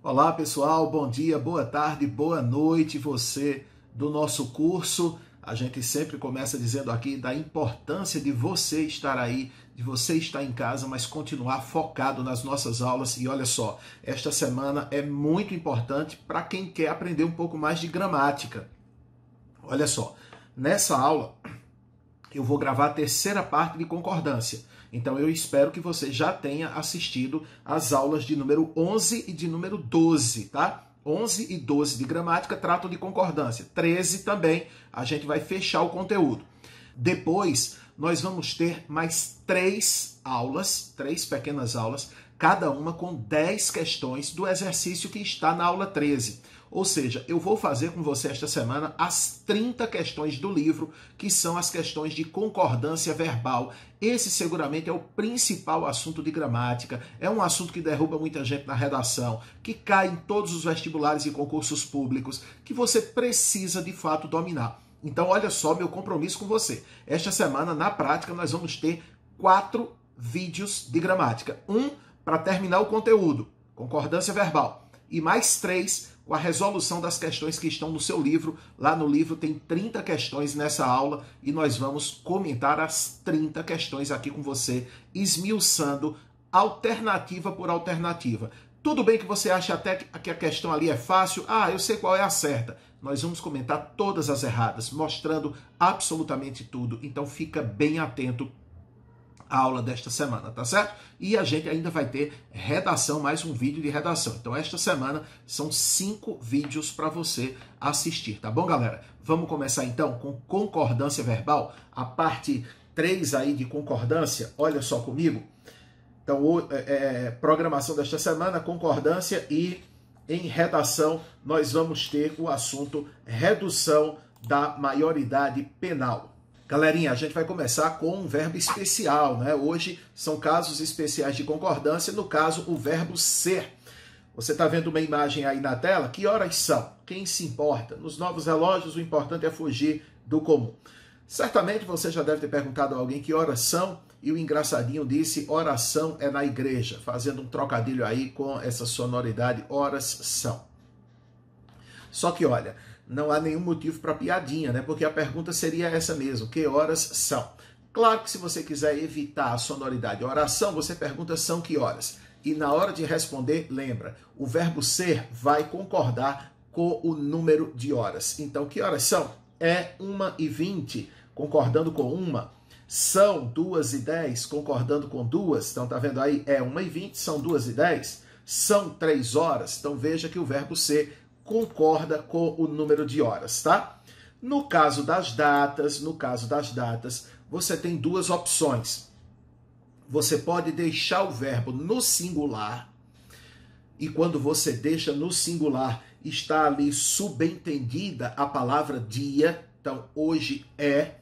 Olá pessoal, bom dia, boa tarde, boa noite, você do nosso curso. A gente sempre começa dizendo aqui da importância de você estar aí, de você estar em casa, mas continuar focado nas nossas aulas. E olha só, esta semana é muito importante para quem quer aprender um pouco mais de gramática. Olha só, nessa aula eu vou gravar a terceira parte de concordância. Então eu espero que você já tenha assistido às aulas de número 11 e de número 12, tá? 11 e 12 de gramática tratam de concordância. 13 também, a gente vai fechar o conteúdo. Depois, nós vamos ter mais 3 aulas, 3 pequenas aulas, cada uma com 10 questões do exercício que está na aula 13. Ou seja, eu vou fazer com você esta semana as 30 questões do livro, que são as questões de concordância verbal. Esse seguramente é o principal assunto de gramática, é um assunto que derruba muita gente na redação, que cai em todos os vestibulares e concursos públicos, que você precisa de fato dominar. Então olha só meu compromisso com você. Esta semana, na prática, nós vamos ter 4 vídeos de gramática. Um para terminar o conteúdo, concordância verbal, e mais 3 com a resolução das questões que estão no seu livro. Lá no livro tem 30 questões nessa aula e nós vamos comentar as 30 questões aqui com você, esmiuçando alternativa por alternativa. Tudo bem que você acha até que a questão ali é fácil, eu sei qual é a certa. Nós vamos comentar todas as erradas, mostrando absolutamente tudo, então fica bem atento a aula desta semana, tá certo? E a gente ainda vai ter redação, mais um vídeo de redação. Então esta semana são 5 vídeos para você assistir, tá bom, galera? Vamos começar então com concordância verbal, a parte 3 aí de concordância. Olha só comigo. Então, programação desta semana, concordância, e em redação nós vamos ter o assunto redução da maioridade penal. Galerinha, a gente vai começar com um verbo especial, né? Hoje são casos especiais de concordância, no caso, o verbo ser. Você está vendo uma imagem aí na tela? Que horas são? Quem se importa? Nos novos relógios, o importante é fugir do comum. Certamente você já deve ter perguntado a alguém que horas são, e o engraçadinho disse, oração é na igreja, fazendo um trocadilho aí com essa sonoridade, horas são. Só que, olha, não há nenhum motivo para piadinha, né? Porque a pergunta seria essa mesmo, que horas são? Claro que se você quiser evitar a sonoridade oração, você pergunta são que horas? E na hora de responder, lembra, o verbo ser vai concordar com o número de horas. Então, que horas são? É 1h20, concordando com 1. São 2h10, concordando com 2. Então, tá vendo aí? É 1h20, são 2h10. São 3 horas. Então, veja que o verbo ser concorda com o número de horas, tá? No caso das datas, você tem 2 opções. Você pode deixar o verbo no singular, e quando você deixa no singular, está ali subentendida a palavra dia. Então, hoje é.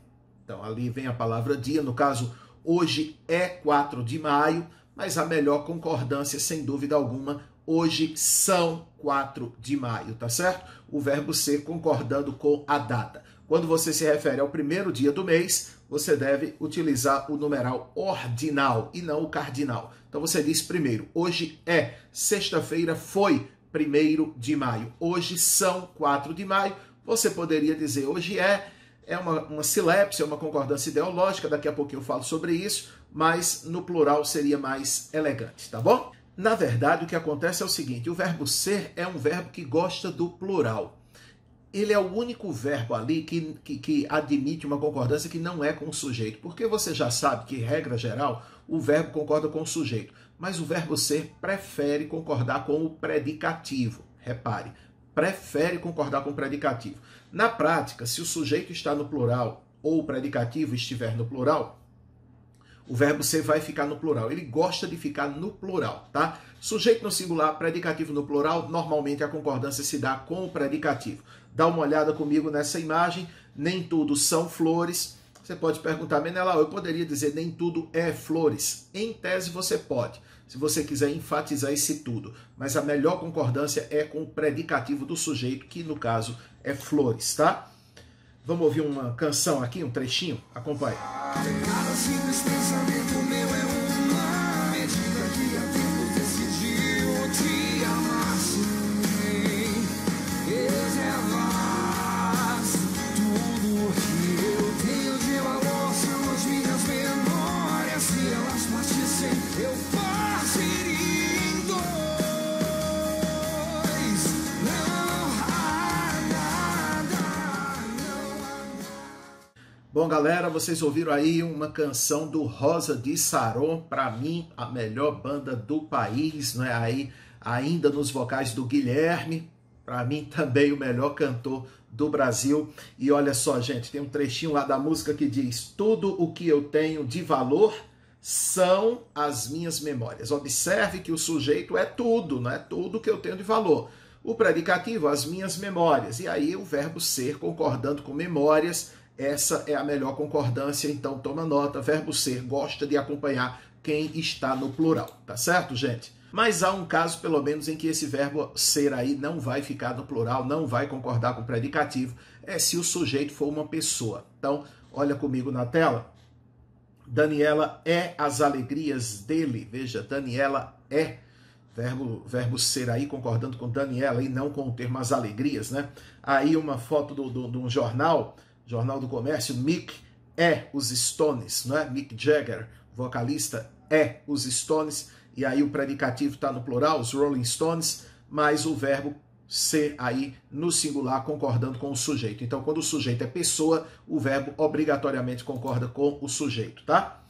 Então, ali vem a palavra dia. No caso, hoje é 4 de maio, mas a melhor concordância, sem dúvida alguma, hoje são 4 de maio, tá certo? O verbo ser concordando com a data. Quando você se refere ao primeiro dia do mês, você deve utilizar o numeral ordinal e não o cardinal. Então você diz primeiro, hoje é, sexta-feira foi 1º de maio. Hoje são 4 de maio. Você poderia dizer hoje é uma silepse, é uma concordância ideológica, daqui a pouquinho eu falo sobre isso, mas no plural seria mais elegante, tá bom? Na verdade, o que acontece é o seguinte, o verbo ser é um verbo que gosta do plural. Ele é o único verbo ali que admite uma concordância que não é com o sujeito. Porque você já sabe que, regra geral, o verbo concorda com o sujeito. Mas o verbo ser prefere concordar com o predicativo. Repare, prefere concordar com o predicativo. Na prática, se o sujeito está no plural ou o predicativo estiver no plural, o verbo ser vai ficar no plural. Ele gosta de ficar no plural, tá? Sujeito no singular, predicativo no plural, normalmente a concordância se dá com o predicativo. Dá uma olhada comigo nessa imagem. Nem tudo são flores. Você pode perguntar, Menelau, eu poderia dizer nem tudo é flores? Em tese você pode, se você quiser enfatizar esse tudo. Mas a melhor concordância é com o predicativo do sujeito, que no caso é flores, tá? Vamos ouvir uma canção aqui, um trechinho? Acompanhe. Cada simples pensamento meu é uma medida que a tempo decidiu te amar. eu partiria em dois. Não há nada, não há nada. Bom, galera, vocês ouviram aí uma canção do Rosa de Saron, para mim a melhor banda do país, não é? Aí ainda nos vocais do Guilherme, para mim também o melhor cantor do Brasil. E olha só, gente, tem um trechinho lá da música que diz: tudo o que eu tenho de valor são as minhas memórias. Observe que o sujeito é tudo, não é? Tudo que eu tenho de valor. O predicativo, as minhas memórias. E aí o verbo ser concordando com memórias. Essa é a melhor concordância, então toma nota. Verbo ser gosta de acompanhar quem está no plural, tá certo, gente? Mas há um caso, pelo menos, em que esse verbo ser aí não vai ficar no plural, não vai concordar com o predicativo, é se o sujeito for uma pessoa. Então, olha comigo na tela. Daniela é as alegrias dele. Veja, Daniela é. Verbo ser aí concordando com Daniela e não com o termo as alegrias, né? Aí uma foto de um jornal do comércio. Mick é os Stones, não é? Mick Jagger, vocalista, é os Stones. E aí o predicativo está no plural, os Rolling Stones, mas o verbo ser aí no singular concordando com o sujeito. Então, quando o sujeito é pessoa, o verbo obrigatoriamente concorda com o sujeito, tá?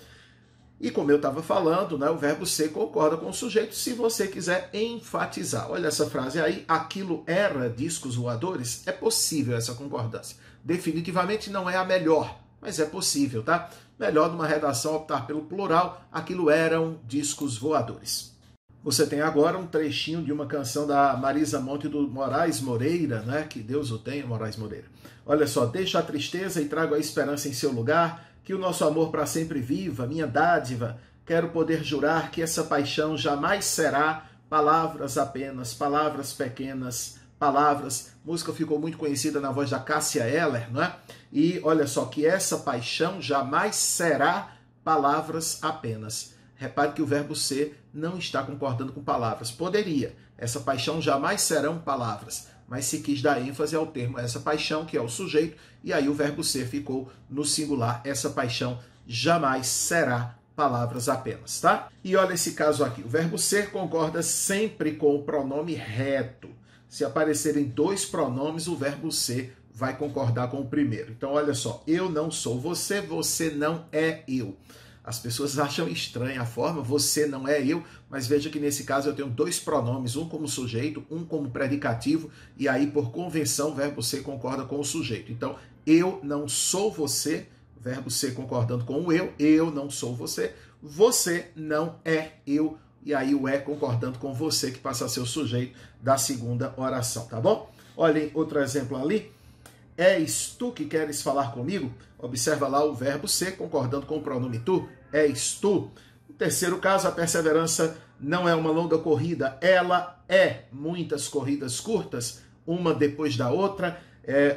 E como eu estava falando, né, o verbo ser concorda com o sujeito se você quiser enfatizar. Olha essa frase aí: aquilo era discos voadores. É possível essa concordância. Definitivamente não é a melhor, mas é possível, tá? Melhor numa redação optar pelo plural: aquilo eram discos voadores. Você tem agora um trechinho de uma canção da Marisa Monte do Moraes Moreira, né? Que Deus o tenha, Moraes Moreira. Olha só: deixo a tristeza e trago a esperança em seu lugar, que o nosso amor para sempre viva, minha dádiva, quero poder jurar que essa paixão jamais será palavras apenas, palavras pequenas, palavras. A música ficou muito conhecida na voz da Cássia Eller, não é? E olha só, que essa paixão jamais será palavras apenas. Repare que o verbo ser não está concordando com palavras. Poderia. Essa paixão jamais serão palavras. Mas se quis dar ênfase ao termo essa paixão, que é o sujeito, e aí o verbo ser ficou no singular. Essa paixão jamais será palavras apenas, tá? E olha esse caso aqui. O verbo ser concorda sempre com o pronome reto. Se aparecerem dois pronomes, o verbo ser vai concordar com o primeiro. Então, olha só. Eu não sou você, você não é eu. As pessoas acham estranha a forma, você não é eu, mas veja que nesse caso eu tenho dois pronomes, um como sujeito, um como predicativo, e aí, por convenção, o verbo ser concorda com o sujeito. Então, eu não sou você, verbo ser concordando com o eu não sou você, você não é eu, e aí o é concordando com você, que passa a ser o sujeito da segunda oração, tá bom? Olhem outro exemplo ali. És tu que queres falar comigo? Observa lá o verbo ser concordando com o pronome tu. És tu. No terceiro caso, a perseverança não é uma longa corrida, ela é muitas corridas curtas, uma depois da outra.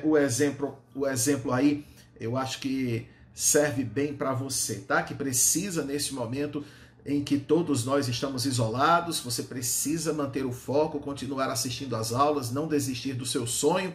O exemplo aí, eu acho que serve bem para você, tá? Que precisa, nesse momento em que todos nós estamos isolados, você precisa manter o foco, continuar assistindo às aulas, não desistir do seu sonho.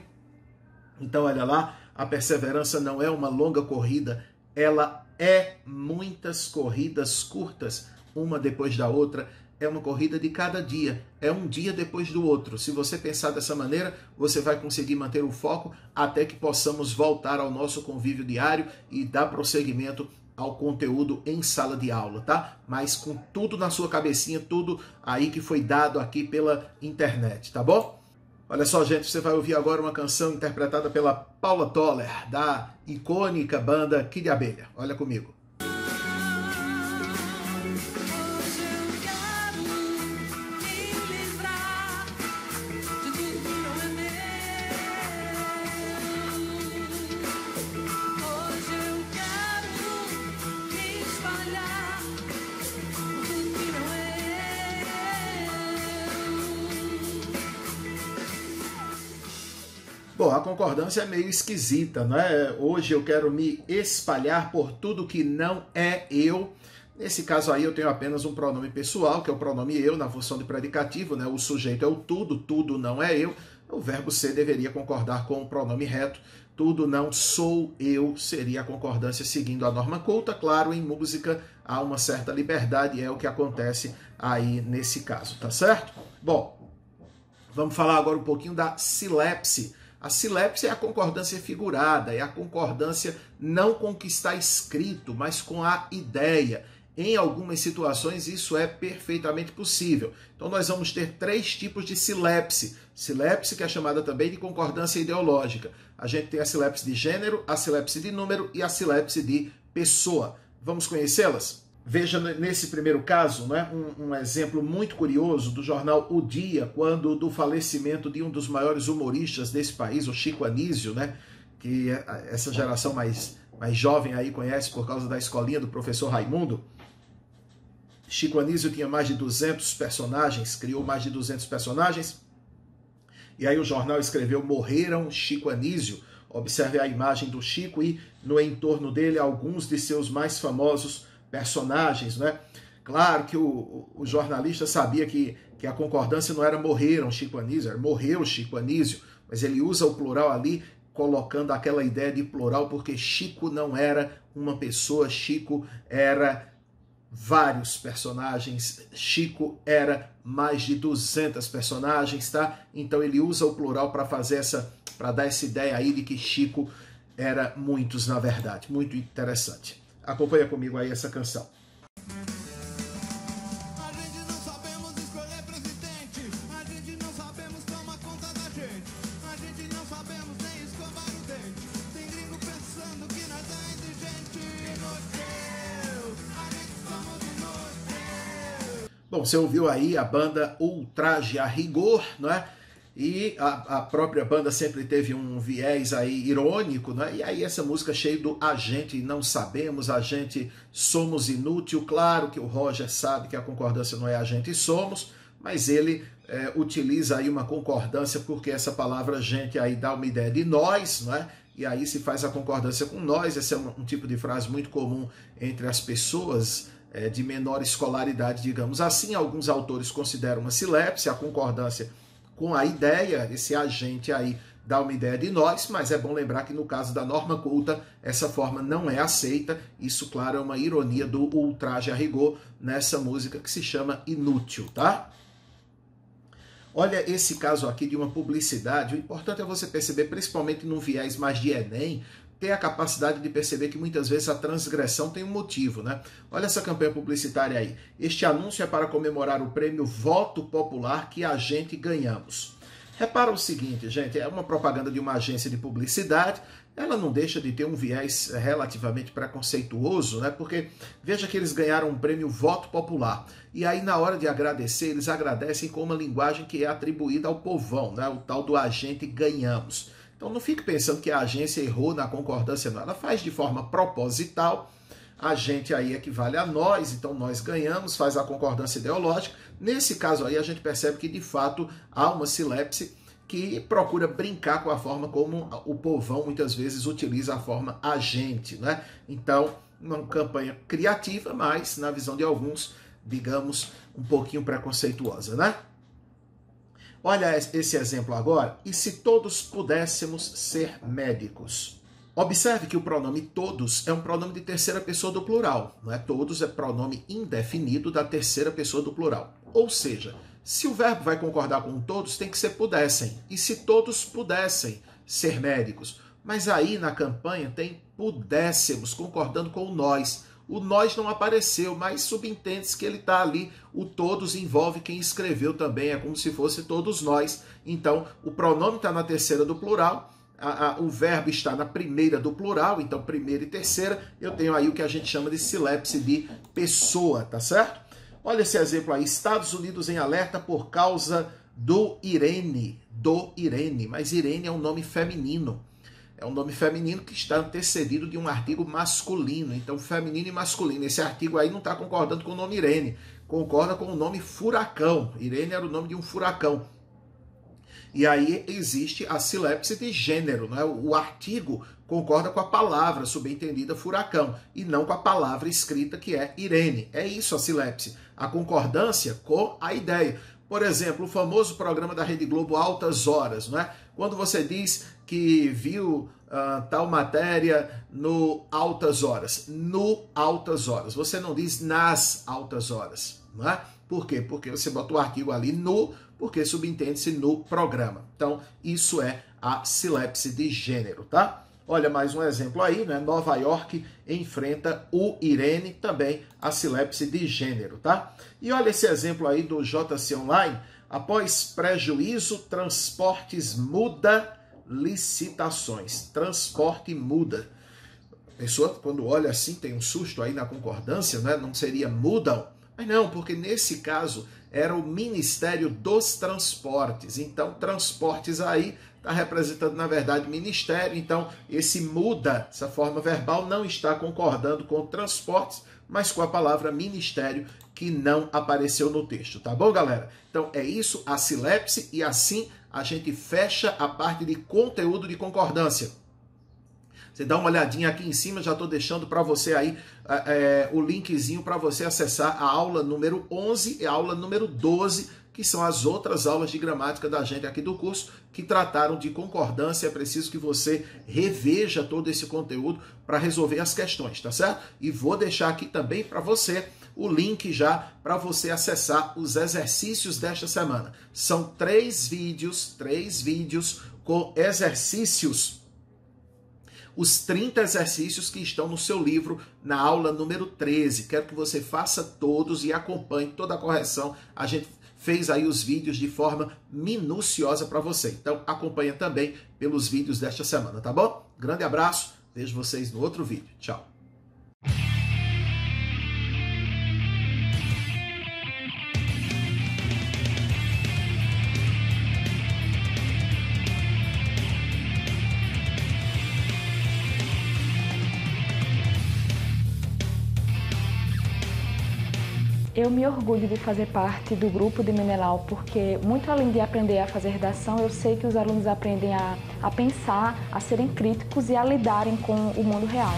Então, olha lá, a perseverança não é uma longa corrida, ela é muitas corridas curtas, uma depois da outra, é uma corrida de cada dia, é um dia depois do outro. Se você pensar dessa maneira, você vai conseguir manter o foco até que possamos voltar ao nosso convívio diário e dar prosseguimento ao conteúdo em sala de aula, tá? Mas com tudo na sua cabecinha, tudo aí que foi dado aqui pela internet, tá bom? Olha só, gente, você vai ouvir agora uma canção interpretada pela Paula Toller, da icônica banda Kid Abelha. Olha comigo. Bom, a concordância é meio esquisita, não é? Hoje eu quero me espalhar por tudo que não é eu. Nesse caso aí eu tenho apenas um pronome pessoal, que é o pronome eu, na função de predicativo, né? O sujeito é o tudo, tudo não é eu. O verbo ser deveria concordar com o pronome reto, tudo não sou eu, seria a concordância seguindo a norma culta. Claro, em música há uma certa liberdade e é o que acontece aí nesse caso, tá certo? Bom, vamos falar agora um pouquinho da silepse. A silepse é a concordância figurada, é a concordância não com o que está escrito, mas com a ideia. Em algumas situações isso é perfeitamente possível. Então nós vamos ter 3 tipos de silepse. Silepse, que é chamada também de concordância ideológica. A gente tem a silepse de gênero, a silepse de número e a silepse de pessoa. Vamos conhecê-las? Veja nesse primeiro caso, né, um exemplo muito curioso do jornal O Dia, quando do falecimento de um dos maiores humoristas desse país, o Chico Anísio, né, que essa geração mais jovem aí conhece por causa da escolinha do professor Raimundo. Chico Anísio tinha mais de 200 personagens, criou mais de 200 personagens, e aí o jornal escreveu "Morreram Chico Anísio". Observe a imagem do Chico e no entorno dele alguns de seus mais famosos personagens, né? Claro que o jornalista sabia que a concordância não era "morreram Chico Anísio", era "morreu Chico Anísio", mas ele usa o plural ali, colocando aquela ideia de plural, porque Chico não era uma pessoa, Chico era vários personagens, Chico era mais de 200 personagens, tá? Então ele usa o plural para dar essa ideia aí de que Chico era muitos na verdade. Muito interessante. Acompanha comigo aí essa canção. A gente não sabemos escolher presidente, a gente não sabemos tomar conta da gente, a gente não sabemos nem escovar o dente. Tem gringo pensando que nós é inteligente. Inútil, a gente somos inútil. Bom, você ouviu aí a banda Ultraje a Rigor, não é? E a própria banda sempre teve um viés aí irônico, né? E aí essa música cheia do "a gente não sabemos, a gente somos inútil". Claro que o Roger sabe que a concordância não é "a gente somos", mas ele utiliza aí uma concordância porque essa palavra "gente" aí dá uma ideia de nós, não é? E aí se faz a concordância com nós. Esse é um tipo de frase muito comum entre as pessoas de menor escolaridade, digamos assim. Alguns autores consideram uma silepse, a concordância com a ideia, esse "agente" aí dá uma ideia de nós, mas é bom lembrar que no caso da norma culta, essa forma não é aceita. Isso, claro, é uma ironia do Ultraje a Rigor nessa música que se chama Inútil, tá? Olha esse caso aqui de uma publicidade. O importante é você perceber, principalmente num viés mais de Enem, ter a capacidade de perceber que muitas vezes a transgressão tem um motivo, né? Olha essa campanha publicitária aí. "Este anúncio é para comemorar o prêmio Voto Popular que a gente ganhamos". Repara o seguinte, gente, é uma propaganda de uma agência de publicidade, ela não deixa de ter um viés relativamente preconceituoso, né? Porque veja que eles ganharam um prêmio Voto Popular. E aí, na hora de agradecer, eles agradecem com uma linguagem que é atribuída ao povão, né? O tal do "a gente ganhamos". Então não fique pensando que a agência errou na concordância, não. Ela faz de forma proposital. A gente aí equivale a nós, então nós ganhamos, faz a concordância ideológica. Nesse caso aí a gente percebe que de fato há uma silepse que procura brincar com a forma como o povão muitas vezes utiliza a forma "a gente", né? Então, uma campanha criativa, mas na visão de alguns, digamos, um pouquinho preconceituosa, né? Olha esse exemplo agora. "E se todos pudéssemos ser médicos?". Observe que o pronome todos é um pronome de terceira pessoa do plural. Não é? Todos é pronome indefinido da terceira pessoa do plural. Ou seja, se o verbo vai concordar com todos, tem que ser pudessem. E se todos pudessem ser médicos? Mas aí na campanha tem pudéssemos, concordando com o nós. O nós não apareceu, mas subentende-se que ele está ali. O todos envolve quem escreveu também, é como se fosse todos nós. Então, o pronome está na terceira do plural, o verbo está na primeira do plural, então primeira e terceira. Eu tenho aí o que a gente chama de silepse de pessoa, tá certo? Olha esse exemplo aí, Estados Unidos em alerta por causa do Irene, mas Irene é um nome feminino. É um nome feminino que está antecedido de um artigo masculino. Então, feminino e masculino. Esse artigo aí não está concordando com o nome Irene. Concorda com o nome furacão. Irene era o nome de um furacão. E aí existe a silepse de gênero, né? O artigo concorda com a palavra subentendida furacão e não com a palavra escrita que é Irene. É isso a silepse. A concordância com a ideia. Por exemplo, o famoso programa da Rede Globo Altas Horas, não é? Quando você diz que viu tal matéria no Altas Horas, no Altas Horas, você não diz nas altas horas, não é? Por quê? Porque você bota o artigo ali no, porque subentende-se no programa. Então, isso é a silepse de gênero, tá? Olha mais um exemplo aí, né? Nova York enfrenta o Irene, também a silepse de gênero, tá? E olha esse exemplo aí do JC Online. Após prejuízo, transportes muda licitações. Transporte muda. A pessoa, quando olha assim, tem um susto aí na concordância, né? Não seria mudam? Mas não, porque nesse caso era o Ministério dos Transportes. Então, transportes aí está representando, na verdade, ministério. Então, esse muda, essa forma verbal, não está concordando com transportes, mas com a palavra ministério, que não apareceu no texto. Tá bom, galera? Então, é isso, a silepse, e assim a gente fecha a parte de conteúdo de concordância. Você dá uma olhadinha aqui em cima, já estou deixando para você aí o linkzinho para você acessar a aula número 11 e a aula número 12, que são as outras aulas de gramática da gente aqui do curso, que trataram de concordância. É preciso que você reveja todo esse conteúdo para resolver as questões, tá certo? E vou deixar aqui também para você o link já para você acessar os exercícios desta semana. São 3 vídeos com exercícios. Os 30 exercícios que estão no seu livro na aula número 13. Quero que você faça todos e acompanhe toda a correção. A gente fez aí os vídeos de forma minuciosa para você. Então acompanha também pelos vídeos desta semana, tá bom? Grande abraço, vejo vocês no outro vídeo. Tchau. Eu me orgulho de fazer parte do grupo de Menelau, porque muito além de aprender a fazer redação, eu sei que os alunos aprendem a pensar, a serem críticos e a lidarem com o mundo real.